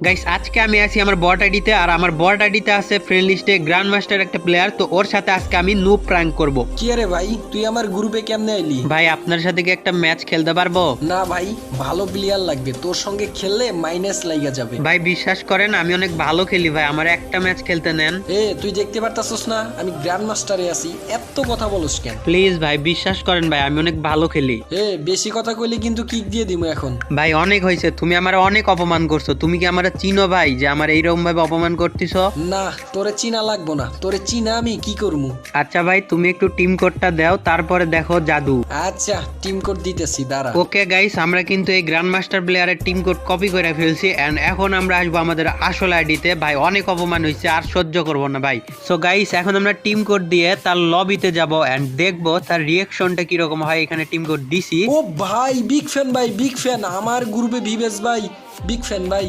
Guys আজকে আমি আছি আমার বট আইডিতে, আর আমার বট আইডিতে আছে ফ্রেন্ড লিস্টে গ্র্যান্ড মাস্টার একটা প্লেয়ার। তো ওর সাথে আজকে আমি নুব প্র্যাঙ্ক করব। কি রে ভাই, তুই আমার গ্রুপে কেমনে আইলি? ভাই আপনার সাথে কি একটা ম্যাচ খেলতে পারবো? না ভাই, ভালো প্লেয়ার লাগবে, তোর সঙ্গে খেললে মাইনাস লাগা যাবে। ভাই বিশ্বাস করেন আমি অনেক ভালো খেলি ভাই, আমার একটা ম্যাচ খেলতে নেন। তুই দেখতে পারতাছস না আমি গ্র্যান্ড মাস্টারে আছি, এত কথা বলস কেন? প্লিজ ভাই বিশ্বাস করেন ভাই, আমি অনেক ভালো খেলি। বেশি কথা কইলে কিন্তু কিক দিয়ে দিমু এখন। ভাই অনেক হয়েছে, তুমি আমার অনেক অপমান করছো। তুমি কি আমার চিনো ভাই যে আমার এইরকম ভাবে অপমান করতেছো? না, তোরে চিনা লাগবো না, তোরে চিনা আমি কি করমু। আচ্ছা ভাই তুমি একটু টিম কোডটা দাও, তারপরে দেখো জাদু। আচ্ছা, টিম কোড দিতেছি, দাঁড়া। ওকে গাইস, আমরা কিন্তু এই গ্র্যান্ড মাস্টার প্লেয়ারের টিম কোড কপি করে ফেলছি এন্ড এখন আমরা আসবো আমাদের আসল আইডিতে। ভাই অনেক অপমান হয়েছে, আর সহ্য করবো না ভাই। সো গাইস এখন আমরা টিম কোড দিয়ে তার লবিতে যাব এন্ড দেখবো তার রিয়াকশনটা কিরকম হয়। এখানে টিম কোড দিছি। ও ভাই, বিগ ফ্যান ভাই, বিগ ফ্যান, আমার গ্রুপে ভিভেস ভাই, বিগ ফ্যান ভাই।